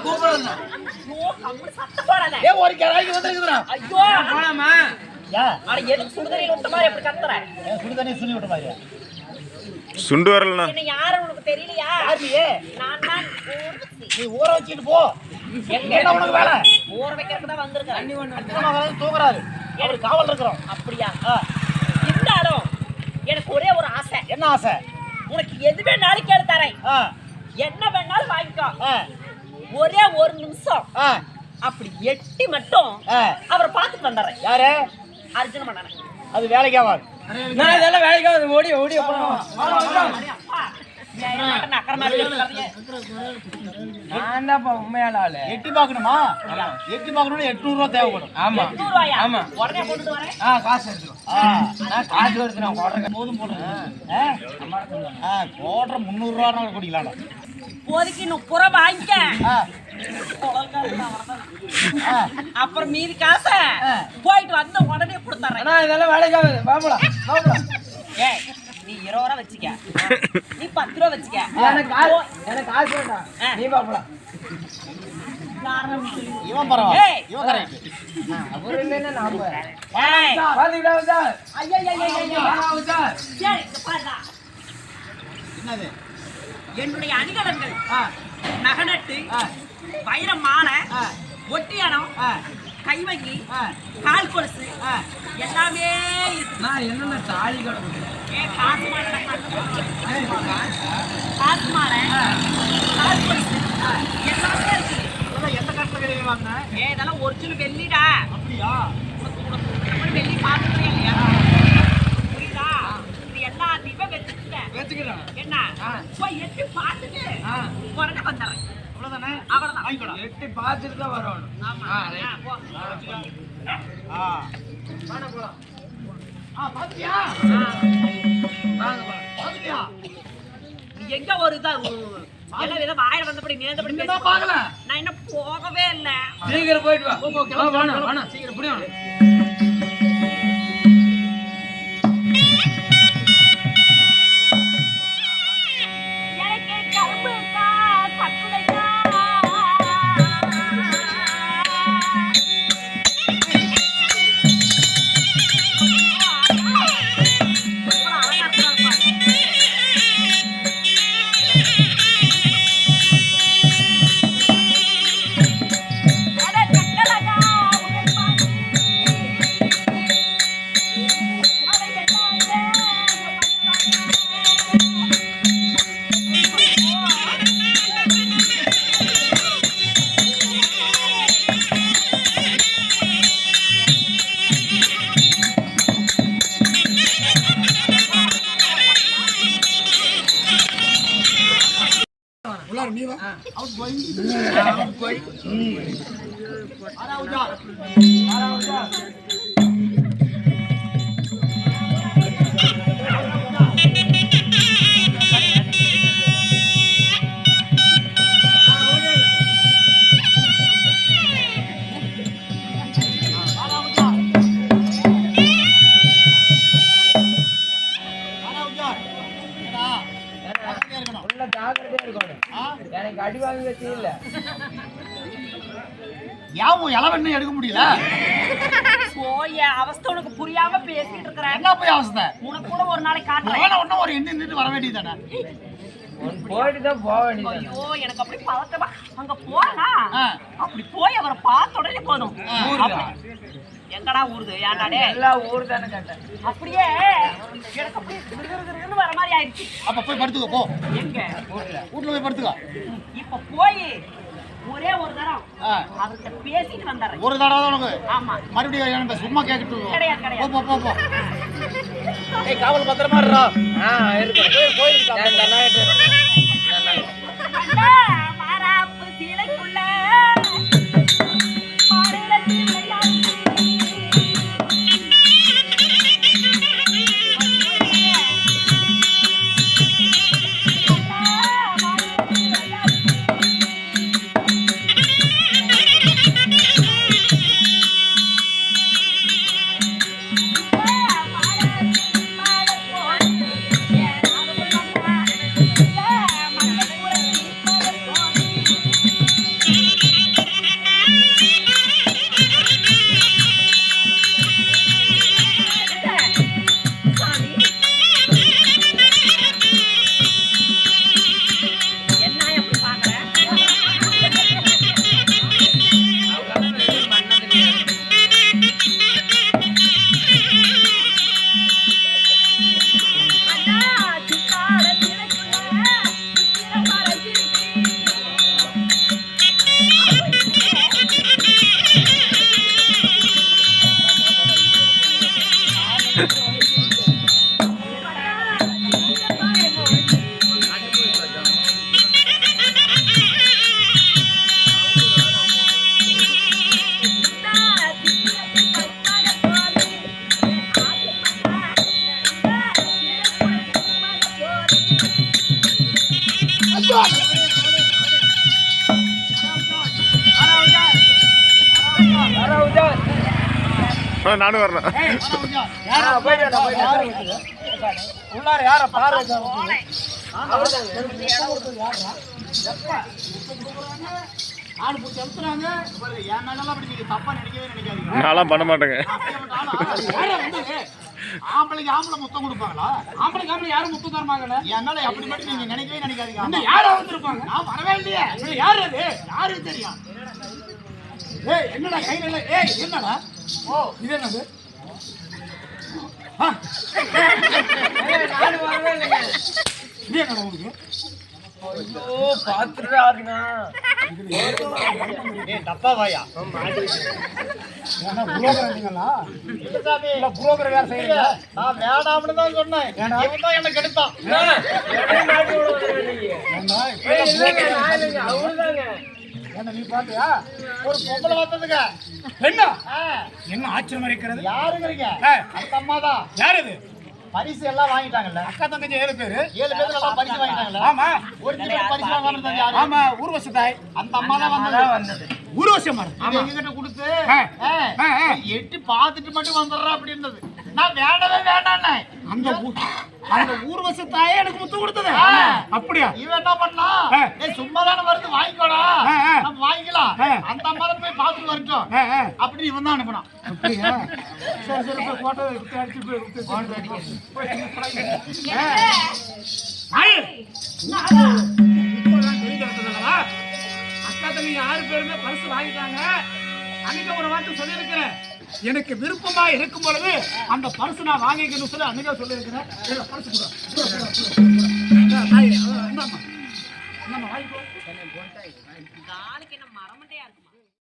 கூப்பிடுறேன். ஐயோ கம்மு சத்தம் போடாத. ஏ ஒரு கராய்க்கு வந்துருக்குதுடா. ஐயோ போலாமா? யா அட எதுக்கு சுடுதண்ணி விட்ட மாதிரி எப்படி கத்துற? ஏ சுடுதண்ணி சுண்ணி விட்ட மாதிரியா? சுண்டு வரலண்ணா. என்ன யாரு உனக்கு தெரியலையா? யாரியே? நான் தான் ஊர்வசி. நீ ஊற வச்சிட்டு போ. என்ன உனக்கு வேலை? ஊற வைக்கிறதுக்கு தான் வந்திருக்கேன். தண்ணி வந்து தூங்குறாரு. அவர் காவல் இருக்கிறோம். அப்படியா? இருந்தாலும் எனக்கு ஒரே ஒரு ஆசை. என்ன ஆசை? உனக்கு எது வேணாலும் கேளு தரேன். என்ன வேணாலும் வாங்கிக்கோ. ஒரே ஒரு நிமிஷம் அப்படி எட்டி மட்டும் அவரை பார்த்துட்டு வந்துடுறேன். யாரு? அர்ஜுன பண்ண. அது வேலைக்கு ஆகாது. நான் இதெல்லாம் வேலைக்கு ஆகாது. ஓடி ஓடி போறோம். நான் தான் உண்மையான ஆளு. எட்டி பார்க்கணுமா? எட்டி பார்க்கணும்னு 800 ரூபா தேவைப்படும். ஆமா 800 ரூபாயா? ஆமா. உடனே கொண்டு வரேன். காசு எடுத்துரும். நான் காசு எடுத்துறேன். கோட்டரை போதும் போடுறேன். கோட்டரை 300 ரூபா குடிக்கலாம். இப்போதைக்கு இன்னும் புற வாங்கிக்க. அப்புறம் மீதி காசை போயிட்டு வந்து உடனே கொடுத்துறேன். இதெல்லாம் வேலைக்கு ஆகுது. பாப்பலாம் ஏய் நீ 20 ரூபா வச்சுக்க. நீ 10 ரூபா வச்சுக்க. எனக்கு காசு வேண்டாம். நீ பாப்பலாம். இவன் பரவாயில்ல. இவன் கரெக்ட். அவர் இல்லைன்னா நாம பாத்தீங்களா? என்னது? என்னுடைய அணிகலன்கள் நகநட்டு வைர மாலை ஒட்டியானம் கைவங்கி கால் கொலுசு எல்லாமே இருக்கு. என்னென்ன தாலி கிடக்கு? காசு மாலை காசு மாலை கால் கொலுசு எல்லாமே இருக்கு. எந்த கஷ்டம் கிடையாது. இதெல்லாம் ஒரிஜினல் வெள்ளிடா. அப்படியா? வெள்ளி பார்த்துக்கிறேன் இல்லையா? புரியுதா? இது எல்லாத்தையுமே வச்சுக்கிறேன். என்ன போய் எட்டி பார்த்துட்டு உடனே வந்துடுறேன். அவ்வளவுதானே? அவ்வளவுதான். வாங்கிக்கலாம். எட்டி பார்த்துட்டு தான் வரணும். பாத்தியா? எங்க ஒரு இதா எல்லாம் ஏதோ வாயில வந்தபடி நேர்ந்தபடி பாக்கல. நான் இன்னும் போகவே இல்லை. சீக்கிரம் போயிட்டு வா. சீக்கிரம் புரியும். எனக்கு அடி வாங்கி வச்சு இல்ல. யாவும் இளவெண்ணு எடுக்க முடியல. அவஸ்தை உனக்கு புரியாம பேசிட்டு இருக்கிறேன். என்ன போய் அவஸ்தை? உனக்கு கூட ஒரு நாளைக்கு காட்டுறேன். ஒன்னும் ஒரு எண்ணி நின்று வர வேண்டியதானே? போயிட்டு தான் போக வேண்டியது. ஐயோ எனக்கு அப்படி பதட்டமா அங்க போனா அப்படி போய் அவரை பார்த்த உடனே போதும். எங்கடா ஊருது? ஏன்டாடே எல்லா ஊர் தானே கேட்டேன். அப்படியே எனக்கு அப்படியே கிருகிருன்னு வர மாதிரி ஆயிடுச்சு. அப்ப போய் படுத்துக்கோ போ. எங்க? வீட்டுல போய் படுத்துக்கோ. இப்ப போய் ஒரே ஒரு தரம் அவர்கிட்ட பேசிட்டு வந்துடுறேன். ஒரு தடவை தான் உனக்கு? ஆமா. மறுபடியும் சும்மா கேட்கட்டு கிடையாது. போ போ போ. ஏய் காவல் பத்திரமா இருடா. இருக்கு. போய் மாறாப்பு சீலைக்குள்ள நானும் வரணும். உள்ளார யார பாரு ஆடு போட்டு எழுத்துறாங்க. என் மேலாம் அப்படி நீங்க தப்பா நினைக்கவே நினைக்காதீங்க. நான்லாம் பண்ண மாட்டேங்க. ஆம்பளைக்கு ஆம்பளை முத்தம் கொடுப்பாங்களா? ஆம்பளைக்கு ஆம்பளை யாரும் முத்தம் தருவாங்கல்ல? என் மேல அப்படி மட்டும் நீங்க நினைக்கவே நினைக்காதீங்க. யாரா வந்திருப்பாங்க? நான் வரவே இல்லையே. யாரு அது? யாருக்கு தெரியும்? ஏய் என்னடா கையில? ஏய் என்னடா? ஓ இது என்னது? நானு வரவே இல்லைங்க. இது என்னடா உங்களுக்கு? ஐயோ பாத்துட்டா இருக்குண்ணா. ஏய் டப்பா வாயா. என்ன புரோக்கர் நீங்களா? இல்ல சாமி. இல்ல புரோக்கர் வேற செய்யறீங்க. நான் வேண்டாம்னு தான் சொன்னேன். இவன் தான் என்ன கெடுத்தான். என்ன நீ பாத்தியா? ஒரு பொம்பளை வந்ததுங்க. என்ன ஆச்சரியம் இருக்கிறது? யாருங்கறீங்க? அந்த அம்மா தான். யார் இது? பரிசு எல்லாம் வாங்கிட்டாங்கல்ல. அக்கா தங்கச்சி 7 பேர் எல்லாம் பரிசு வாங்கிட்டாங்கல்ல. ஆமா. ஒரு பேர் பரிசு வாங்குறது யாரு? ஆமா ஊர்வசி தாய். அந்த அம்மா தான் வந்தது. ஊர்வசி அம்மா. ஆமா எங்க கிட்ட கொடுத்து எட்டி பார்த்துட்டு மட்டும் வந்துடுறா அப்படின்றது. நான் வேண்டவே வேண்டானே. அந்த ஊர்வசி தாயே எனக்கு முத்து கொடுத்தது. அப்படியா? இவன் என்ன பண்ணா? ஏய் சும்மா தான வருது வாங்கிக்கோடா. நம்ம வாங்கிக்கலாம். அந்த அம்மா தான் போய் பார்த்துட்டு வரட்டும். அப்படி இவன் தான் அனுப்புனான். அப்படியா? சரி சரி போய் போட்டோ எடுத்து அடிச்சு போய் போட்டோ அடிக்க. அக்கா தம்பி 6 பேருமே பரிசு வாங்கிட்டாங்க. அன்னைக்கு ஒரு வார்த்தை சொல்லியிருக்கிறேன். எனக்கு விருப்பமா இருக்கும் பொழுது அந்த பரிசு நான் வாங்கிக்கணும்னு சொல்லி அன்னைக்கு சொல்லியிருக்கிறேன். பரிசு வாங்கிக்கோ. நாளைக்கு என்ன மரமட்டையா இருக்குமா?